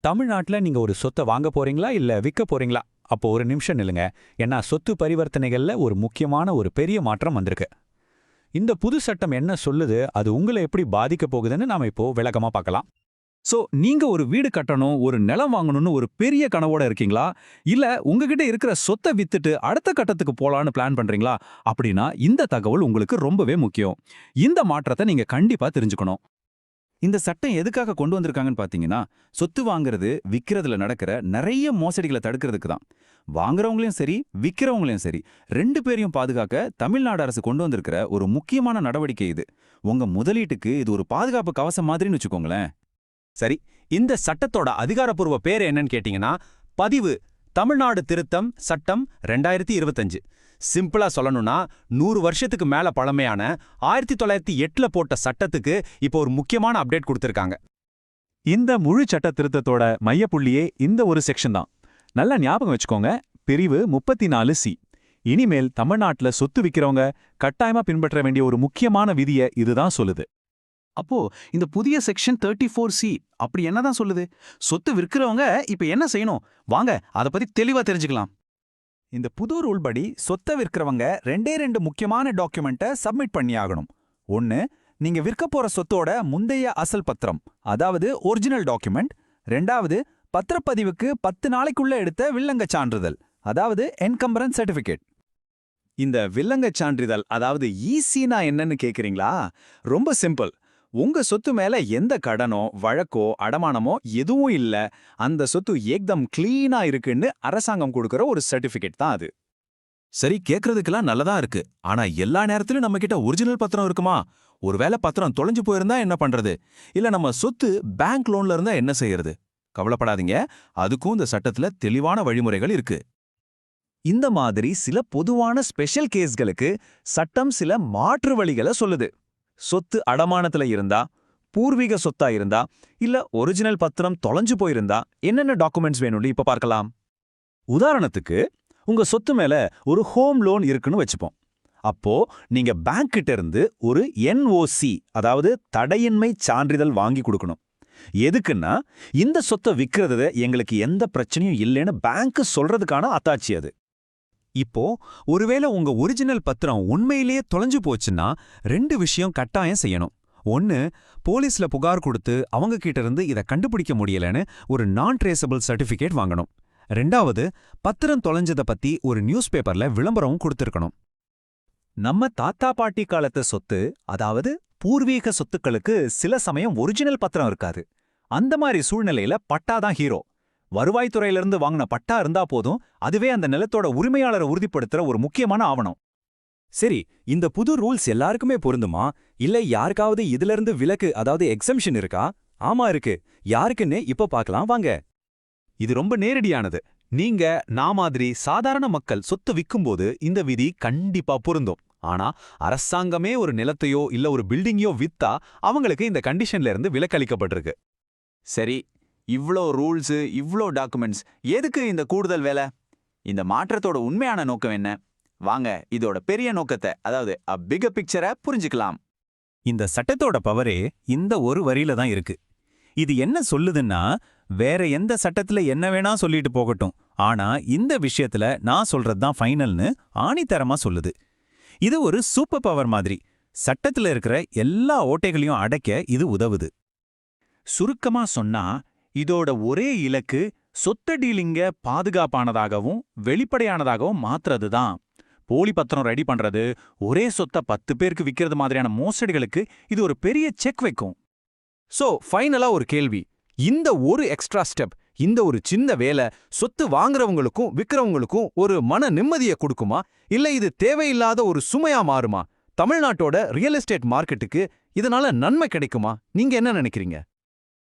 தமிழ்நாட்டுல நீங்க ஒரு சொத்தை வாங்க போறீங்களா இல்ல விற்க போறீங்களா? அப்போ ஒரு நிமிஷம் நில்லுங்க. ஏன்னா சொத்து பரிவர்த்தனைகள்ல ஒரு முக்கியமான ஒரு பெரிய மாற்றம் வந்திருக்கு. இந்த புது சட்டம் என்ன சொல்லுது, அது உங்களை எப்படி பாதிக்க போகுதுன்னு நாம இப்போ விளக்கமா பார்க்கலாம். நீங்க ஒரு வீடு கட்டணும், ஒரு நிலம் வாங்கணும்னு ஒரு பெரிய கனவோட இருக்கீங்களா? இல்ல உங்ககிட்ட இருக்கிற சொத்தை வித்துட்டு அடுத்த கட்டத்துக்கு போலான்னு பிளான் பண்றீங்களா? அப்படின்னா இந்த தகவல் உங்களுக்கு ரொம்பவே முக்கியம். இந்த மாற்றத்தை நீங்க கண்டிப்பா தெரிஞ்சுக்கணும். இந்த சட்டம் எதுக்காக கொண்டு வந்திருக்காங்கன்னு பாத்தீங்கன்னா, சொத்து வாங்குறது, விக்கிறதுல நடக்கிற நிறைய மோசடிகளை தடுக்கிறதுக்கு தான். வாங்குறவங்களையும் சரி, விக்கிறவங்களையும் சரி, 2 பேரையும் பாதுகாக்க தமிழ்நாடு அரசு கொண்டு வந்திருக்கிற ஒரு முக்கியமான நடவடிக்கை இது. உங்க முதலீட்டுக்கு இது ஒரு பாதுகாப்பு கவசம் மாதிரின்னு வச்சுக்கோங்களேன். சரி, இந்த சட்டத்தோட அதிகாரப்பூர்வ பேர் என்னன்னு கேட்டீங்கன்னா, பதிவு தமிழ்நாடு திருத்தம் சட்டம் 2025. சிம்பிளா சொல்லணும்னா 100 வருஷத்துக்கு மேல பழமையான 1908ல போட்ட சட்டத்துக்கு இப்போ ஒரு முக்கியமான அப்டேட் கொடுத்திருக்காங்க. இந்த முழு சட்ட திருத்தத்தோட மையப்புள்ளியே இந்த ஒரு செக்ஷன் தான். நல்லா ஞாபகம் வச்சுக்கோங்க, பிரிவு 34C. இனிமேல் தமிழ்நாட்டுல சொத்து விக்கிறவங்க கட்டாயமா பின்பற்ற வேண்டிய ஒரு முக்கியமான விதியை இதுதான் சொல்லுது. அப்போ இந்த புதிய செக்ஷன் 34C அப்படி என்னதான் சொல்லுது? சொத்து விற்கிறவங்க இப்ப என்ன செய்யணும்? வாங்க அத பத்தி தெளிவா தெரிஞ்சுக்கலாம். இந்த புது ரூல் படி சொத்தை விற்கிறவங்க 2 முக்கியமான டாக்குமெண்ட்டை சப்மிட் பண்ணியாகணும். ஒன்னு, நீங்க விற்க போற சொத்தோட முந்தைய அசல் பத்திரம், அதாவது ஒரிஜினல் டாக்குமெண்ட். 2வது, பத்திரப்பதிவுக்கு 10 நாளைக்குள்ள எடுத்த வில்லங்கச் சான்றிதழ், அதாவது என்கம்பரன்ஸ் சர்டிபிகேட். இந்த வில்லங்கச் சான்றிதழ், அதாவது ஈசினா என்னன்னு கேக்குறீங்களா? ரொம்ப சிம்பிள். உங்க சொத்து மேல எந்த கடனோ வழக்கோ அடமானமோ எதுவும் இல்ல, அந்த சொத்து ஏக்தம் கிளீனா இருக்குன்னு அரசாங்கம் கொடுக்கற ஒரு சர்டிபிகேட் தான் அது. சரி, கேக்குறதுக்கெல்லாம் நல்லதா இருக்கு. ஆனா எல்லா நேரத்திலும் நம்ம கிட்ட ஒரிஜினல் பத்திரம் இருக்குமா? ஒருவேளை பத்திரம் தொலைஞ்சு போயிருந்தா என்ன பண்றது? இல்ல நம்ம சொத்து பேங்க் லோன்ல இருந்தா என்ன செய்யறது? கவலைப்படாதீங்க, அதுக்கும் இந்த சட்டத்துல தெளிவான வழிமுறைகள் இருக்கு. இந்த மாதிரி சில பொதுவான ஸ்பெஷல் கேஸ்களுக்கு சட்டம் சில மாற்று வழிகளை சொல்லுது. சொத்து அடமானத்துல இருந்தா, பூர்வீக சொத்தா இருந்தா, இல்ல ஒரிஜினல் பத்திரம் தொலைஞ்சு போயிருந்தா என்னென்ன டாக்குமெண்ட்ஸ் வேணும்னு இப்ப பார்க்கலாம். உதாரணத்துக்கு, உங்க சொத்து மேல ஒரு ஹோம் லோன் இருக்குன்னு வச்சுப்போம். அப்போ நீங்க பேங்க் கிட்ட இருந்து ஒரு NOC, அதாவது தடையின்மை சான்றிதழ் வாங்கி கொடுக்கணும். எதுக்குன்னா, இந்த சொத்தை விற்கிறது எங்களுக்கு எந்த பிரச்சனையும் இல்லைன்னு பேங்க் சொல்றதுக்கான அத்தாட்சி அது. இப்போ ஒருவேளை உங்க ஒரிஜினல் பத்திரம் உண்மையிலேயே தொலைஞ்சு போச்சுன்னா 2 விஷயம் கட்டாயம் செய்யணும். ஒன்னு, போலீஸ்ல புகார் கொடுத்து அவங்க கிட்ட இருந்து இதை கண்டுபிடிக்க முடியலன்னு ஒரு நான் ட்ரேசபிள் சர்டிபிகேட் வாங்கணும். 2வது, பத்திரம் தொலைஞ்சதை பத்தி ஒரு நியூஸ் பேப்பர்ல விளம்பரமும் கொடுத்திருக்கணும். நம்ம தாத்தா பாட்டி காலத்து சொத்து, அதாவது பூர்வீக சொத்துக்களுக்கு சில சமயம் ஒரிஜினல் பத்திரம் இருக்காது. அந்த மாதிரி சூழ்நிலையில பட்டாதான் ஹீரோ. வருவாய்த்துறையிலிருந்து வாங்கின பட்டா இருந்தா போதும், அதுவே அந்த நிலத்தோட உரிமையாளரை உறுதிப்படுத்துற ஒரு முக்கியமான ஆவணம். சரி, இந்த புது ரூல்ஸ் எல்லாருக்குமே பொருந்துமா? இல்ல யாருக்காவது இதுல இருந்து விலக்கு, அதாவது எக்ஸம்ஷன் இருக்கா? ஆமா இருக்கு. யாருக்குன்னு இப்ப பார்க்கலாம் வாங்க. இது ரொம்ப நேரடியானது. நீங்க நான் மாதிரி சாதாரண மக்கள் சொத்து விக்கும்போது இந்த விதி கண்டிப்பா பொருந்தும். ஆனா அரசாங்கமே ஒரு நிலத்தையோ இல்ல ஒரு பில்டிங்கையோ வித்தா அவங்களுக்கு இந்த கண்டிஷன்ல இருந்து விலக்களிக்கப்பட்டிருக்கு. சரி, இவ்ளோ ரூல்ஸ், இவ்ளோ டாக்குமெண்ட்ஸ், எதுக்கு இந்த கூடுதல் வேலை? இந்த மாற்றத்தோட உண்மையான நோக்கம் என்ன? வாங்க இதோட பெரிய நோக்கத்தை, அதாவது பிகர் பிக்சரை புரிஞ்சுக்கலாம். இந்த சட்டத்தோட பவரே இந்த ஒரு வரியில தான் இருக்கு. இது என்ன சொல்லுதுன்னா, வேற எந்த சட்டத்துல என்ன வேணா சொல்லிட்டு போகட்டும், ஆனா இந்த விஷயத்துல நான் சொல்றதுதான் ஃபைனல்னு ஆணித்தரமா சொல்லுது. இது ஒரு சூப்பர் பவர் மாதிரி. சட்டத்துல இருக்கிற எல்லா ஓட்டைகளையும் அடைக்க இது உதவுது. சுருக்கமா சொன்னா, இதோட ஒரே இலக்கு சொத்து டீலிங்க பாதுகாப்பானதாகவும் வெளிப்படையானதாகவும் மாத்துறது தான். போலி பத்திரம் ரெடி பண்றது, ஒரே சொத்தை 10 பேருக்கு விக்கிறது மாதிரியான மோசடிகளுக்கு இது ஒரு பெரிய செக் வைக்கும். ஃபைனலா ஒரு கேள்வி. இந்த ஒரு எக்ஸ்ட்ரா ஸ்டெப், இந்த ஒரு சின்ன வேலை சொத்து வாங்குறவங்களுக்கும் விக்கிறவங்களுக்கும் ஒரு மன நிம்மதியை கொடுக்குமா? இல்ல இது தேவையில்லாத ஒரு சுமையா மாறுமா? தமிழ்நாட்டோட ரியல் எஸ்டேட் மார்க்கெட்டுக்கு இதனால நன்மை கிடைக்குமா? நீங்க என்ன நினைக்கிறீங்க?